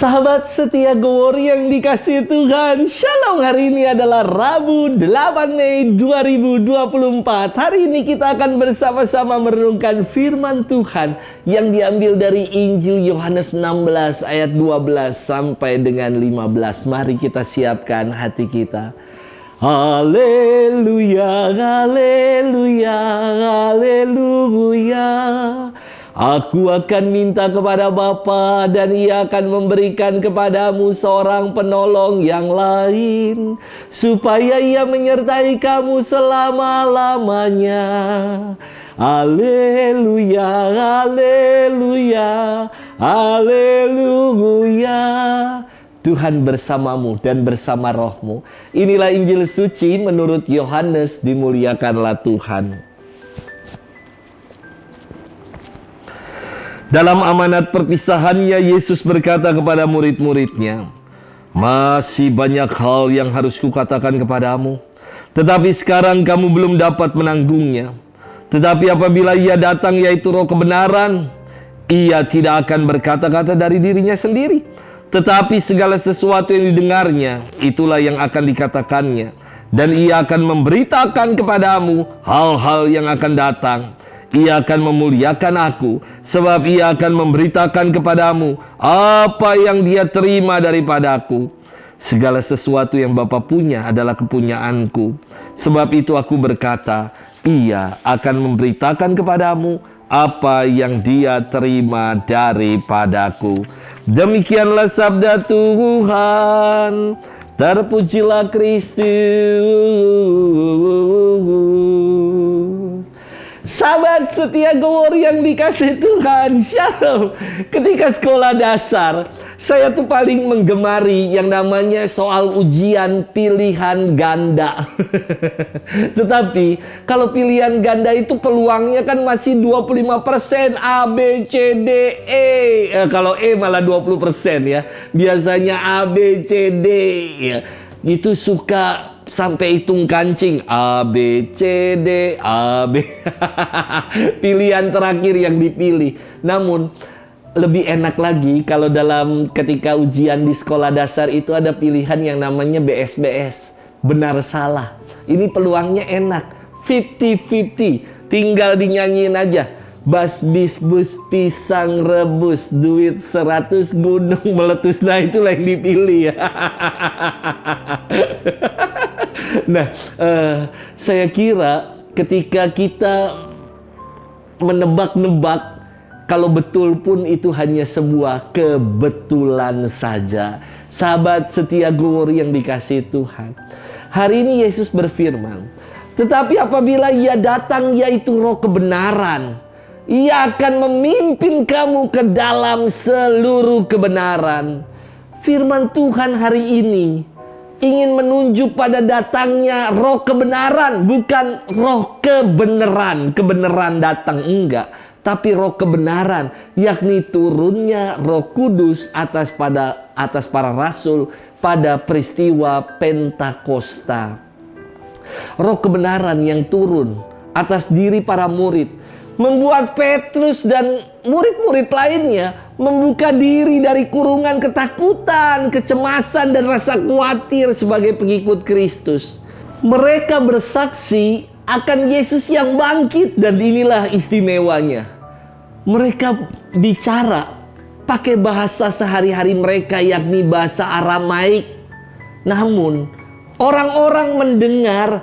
Sahabat setia Glory yang dikasihi Tuhan, Shalom. Hari ini adalah Rabu 8 Mei 2024. Hari ini kita akan bersama-sama merenungkan firman Tuhan yang diambil dari Injil Yohanes 16 ayat 12 sampai dengan 15. Mari kita siapkan hati kita. Haleluya, haleluya, haleluya. Aku akan minta kepada Bapa dan Ia akan memberikan kepadamu seorang penolong yang lain, supaya Ia menyertai kamu selama-lamanya. Haleluya, haleluya, haleluya. Tuhan bersamamu dan bersama rohmu. Inilah Injil suci menurut Yohanes. Dimuliakanlah Tuhan. Dalam amanat perpisahannya, Yesus berkata kepada murid-muridnya, "Masih banyak hal yang harus kukatakan kepadamu, tetapi sekarang kamu belum dapat menanggungnya. Tetapi apabila Ia datang, yaitu Roh kebenaran, Ia tidak akan berkata-kata dari dirinya sendiri, tetapi segala sesuatu yang didengarnya, itulah yang akan dikatakannya. Dan Ia akan memberitakan kepadamu hal-hal yang akan datang. Ia akan memuliakan aku, sebab Ia akan memberitakan kepadamu apa yang Dia terima daripadaku. Segala sesuatu yang Bapa punya adalah kepunyaanku. Sebab itu aku berkata, Ia akan memberitakan kepadamu apa yang Dia terima daripadaku." Demikianlah sabda Tuhan. Terpujilah Kristus. Sahabat setia Glory yang dikasihi Tuhan, Shalom. Ketika sekolah dasar, saya tuh paling menggemari yang namanya soal ujian pilihan ganda. Tetapi kalau pilihan ganda itu peluangnya kan masih 25%, A, B, C, D, E. Kalau E malah 20% ya. Biasanya A, B, C, D ya. Itu suka sampai hitung kancing, A, B, C, D, A, B. Pilihan terakhir yang dipilih. Namun lebih enak lagi kalau dalam ketika ujian di sekolah dasar itu ada pilihan yang namanya BSBS, benar salah. Ini peluangnya enak, 50-50. Tinggal dinyanyiin aja. Bas bis bus pisang rebus, duit 100 gunung meletus. Nah itulah yang dipilih ya. Nah, saya kira ketika kita menebak-nebak, kalau betul pun itu hanya sebuah kebetulan saja. Sahabat setia Glory yang dikasihi Tuhan, hari ini Yesus berfirman, "Tetapi apabila Ia datang, yaitu Roh kebenaran, Ia akan memimpin kamu ke dalam seluruh kebenaran." Firman Tuhan hari ini ingin menunjuk pada datangnya Roh kebenaran, bukan roh kebenaran. Kebenaran datang, enggak. Tapi roh kebenaran, yakni turunnya Roh Kudus atas para rasul pada peristiwa Pentakosta. Roh kebenaran yang turun atas diri para murid membuat Petrus dan murid-murid lainnya membuka diri dari kurungan ketakutan, kecemasan, dan rasa khawatir sebagai pengikut Kristus. Mereka bersaksi akan Yesus yang bangkit, dan inilah istimewanya. Mereka bicara pakai bahasa sehari-hari mereka, yakni bahasa Aramaik. Namun orang-orang mendengar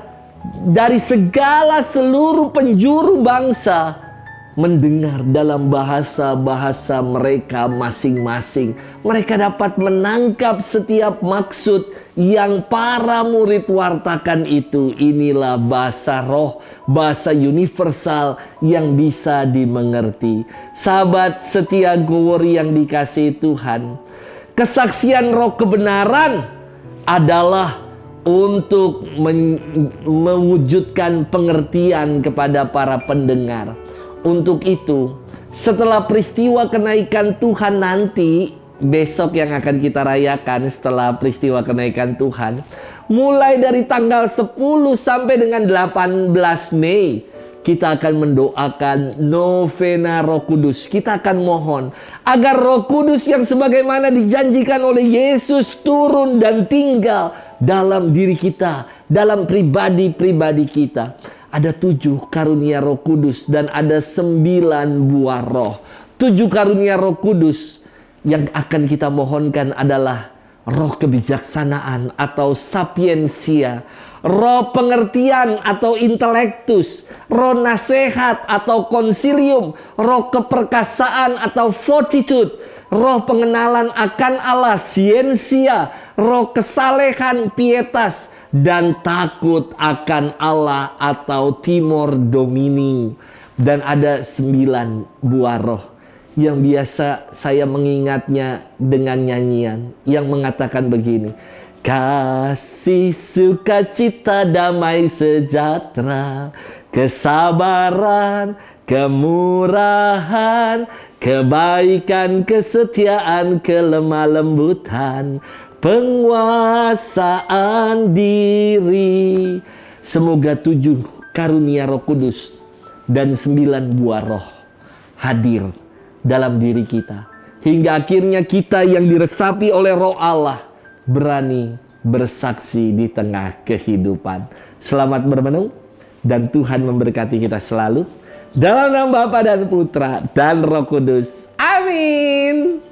dari segala seluruh penjuru bangsa, mendengar dalam bahasa-bahasa mereka masing-masing. Mereka dapat menangkap setiap maksud yang para murid wartakan itu. Inilah bahasa roh, bahasa universal yang bisa dimengerti. Sahabat setia Glory yang dikasihi Tuhan, kesaksian roh kebenaran adalah untuk mewujudkan pengertian kepada para pendengar. Untuk itu, setelah peristiwa kenaikan Tuhan nanti, besok yang akan kita rayakan setelah peristiwa kenaikan Tuhan, mulai dari tanggal 10 sampai dengan 18 Mei, kita akan mendoakan novena Roh Kudus. Kita akan mohon agar Roh Kudus yang sebagaimana dijanjikan oleh Yesus turun dan tinggal dalam diri kita, dalam pribadi-pribadi kita. Ada 7 karunia Roh Kudus dan ada 9 buah roh. 7 karunia Roh Kudus yang akan kita mohonkan adalah roh kebijaksanaan atau sapiensia, roh pengertian atau intelektus, roh nasihat atau konsilium, roh keperkasaan atau fortitude, roh pengenalan akan Allah, siensia, roh kesalehan, pietas, dan takut akan Allah atau timor domini. Dan ada 9 buah roh yang biasa saya mengingatnya dengan nyanyian yang mengatakan begini: kasih, sukacita, damai sejahtera, kesabaran, kemurahan, kebaikan, kesetiaan, kelemah lembutan, penguasaan diri. Semoga 7 karunia Roh Kudus dan 9 buah roh hadir dalam diri kita, hingga akhirnya kita yang diresapi oleh Roh Allah berani bersaksi di tengah kehidupan. Selamat bermenung dan Tuhan memberkati kita selalu. Dalam nama Bapa dan Putra dan Roh Kudus. Amin.